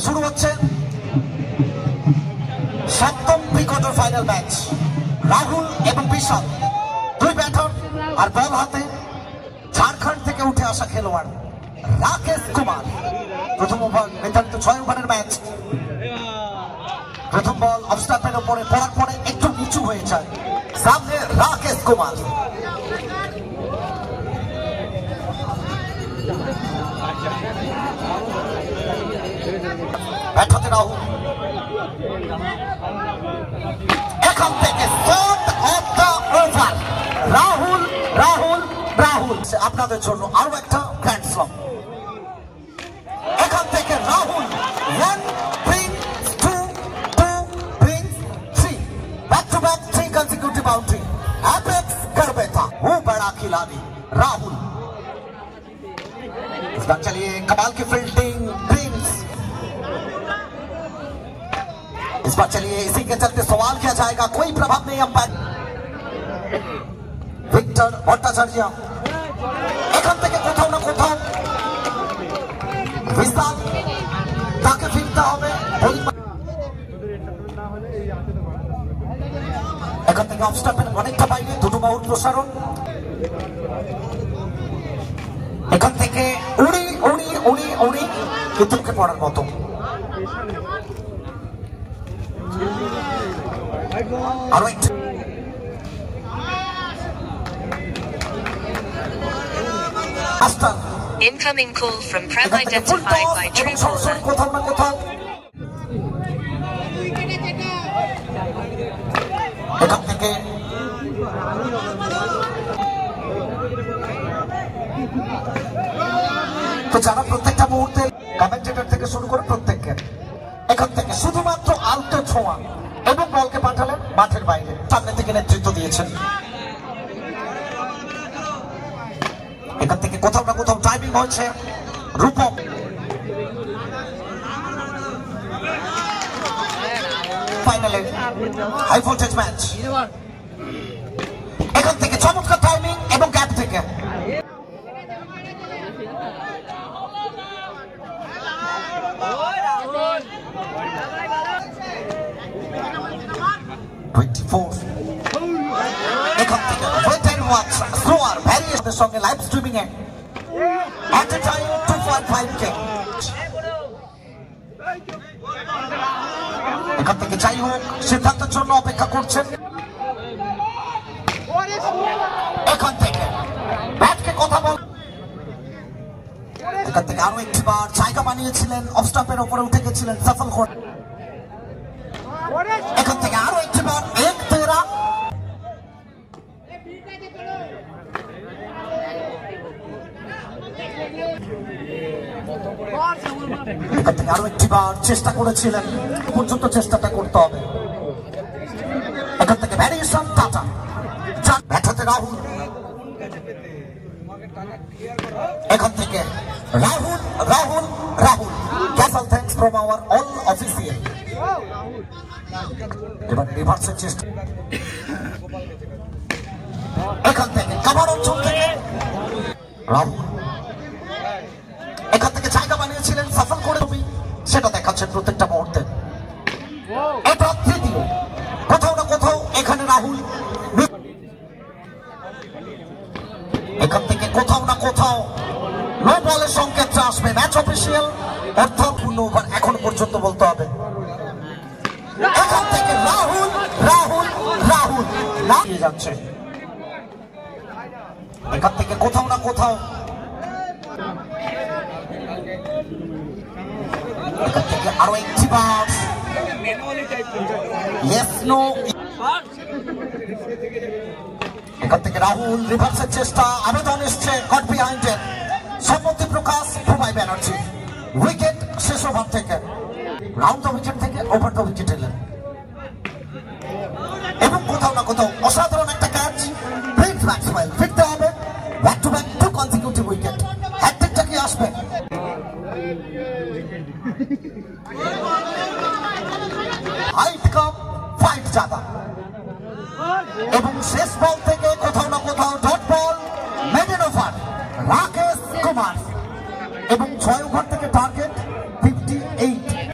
শুরু হচ্ছে সপ্তম pre quarter final match. Rahul এবং বিশাল দুই ব্যাটার আর বল হাতে ঝাড়খণ্ড থেকে উঠে আসা খেলোয়াড় রাকেশ কুমার। প্রথম ওভার নির্ধারিত 6 ওভারের ম্যাচ। প্রথম বল অফ স্টাম্পের উপরে পড়ার পরে একটু নিচু হয়ে যায়। সামনে রাকেশ কুমার। ব্যাট হাতে রাহুল। এখান থেকে shot of the over. Rahul Rahul Rahul আপনাদের জন্য আরো একটা গ্র্যান্ড স্ল্যাম। এখান থেকে Rahul 1 brings 2, 2 brings 3, back to back 3 consecutive boundary. Apex कर बैठा वो बड़ा खिलाड़ी राहुल। इस बार चलिए कमाल की फील्डिंग प्रिंस। इस बार चलिए इसी के चलते सवाल किया जाएगा, कोई प्रभाव नहीं अंपायर विक्टर भट्टाचार्य। এখান থেকে কোথাও না কোথাও বিশাল তাকে ফিরতে হবে। এখান থেকে অফ স্টাম্পের অনেকটা বাইরে, দুটো বাহুর প্রসারণ। এখান থেকে উড়ি উড়ি উড়ি উড়ি কিন্তু পড়ার মতো। আরো একটু Incoming call from Prem identified by True Caller. কোথাও না কোথাও এখান থেকে তো যারা প্রত্যেকটা মুহূর্তে কমেন্টেটর থেকে শুরু করে প্রত্যেককে এখান থেকে শুধুমাত্র আলতো ছোঁয়া এবং বলকে পাঠালেন মাঠের বাইরে, সামনে থেকে নেতৃত্ব দিয়েছেন। এখান থেকে কোথাও না কোথাও ড্রাইভিং হয়েছে রূপম। ফাইনালে হাই ভোল্টেজ ম্যাচ। এখান থেকে চমৎকার টাইমিং এবং গ্যাপ থেকে এখান থেকে ওয়েটার ওয়াচ স্লোয়ার ভ্যারিয়েশনের সঙ্গে লাইভ স্ট্রিমিং এ এট এ টাইম 2.5K। এখান থেকে যাই হোক সিদ্ধান্তের জন্য অপেক্ষা করছেন। এখান থেকে ব্যাটকে কথা বল। এখান থেকে আরো একটি বার জায়গা বানিয়েছিলেন, অফ স্টাম্পের উপরে উঠে গেছিলেন, সফল করে। এখান থেকে আরো একটি বার 1-13। এখান থেকে আরো একটি বার চেষ্টা করেছিলেন, পর্যন্ত চেষ্টাটা করতে হবে। এখান থেকে ভ্যারিয়েশন টাটা, ব্যাটাতে রাহুল। এখান থেকে Rahul Rahul Rahul. Castle thanks from our all official. এবার রিভার্সের চেষ্টা। এখান থেকে কাভার অঞ্চল থেকে রাহুল। এখান থেকে জায়গা বানিয়েছিলেন, সফল করে সেটা দেখাচ্ছেন প্রত্যেকটা মুহূর্তে। এটা তৃতীয়, কোথাও না কোথাও এখানে রাহুল। এখান থেকে কোথাও না কোথাও নো বলের সংকেতটা আসবে। ম্যাচ অফিসিয়াল অর্থপূর্ণ ওভার এখন পর্যন্ত বলতে হবে। এখান থেকে রাহুল রাহুল রাহুল নিয়ে যাচ্ছে। এখান থেকে কোথাও না কোথাও এখান থেকে আরো একটি বার এখান থেকে রাহুল রিভার্সের চেষ্টা, আবেদন এসছে গট বিহাইন্ড ইট। সম্মতি প্রকাশ ভুমাই ব্যানার্জি। উইকেট শেষ ওভার থেকে, রাউন্ড দ্য উইকেট থেকে ওভার দ্য উইকেট এলেন এবং কোথাও না কোথাও অসাধারণ একটা ক্যাচ। প্রিন্স ম্যাক্সওয়েল ফিরতে হবে, back to back 2 consecutive wicket. হ্যাটট্রিকটা কি আসবে? জাদা এবং শেষ বল থেকে কোথাও না কোথাও dot ball middle over Rakesh Kumar এবং 6 ওভার থেকে টার্গেট 58।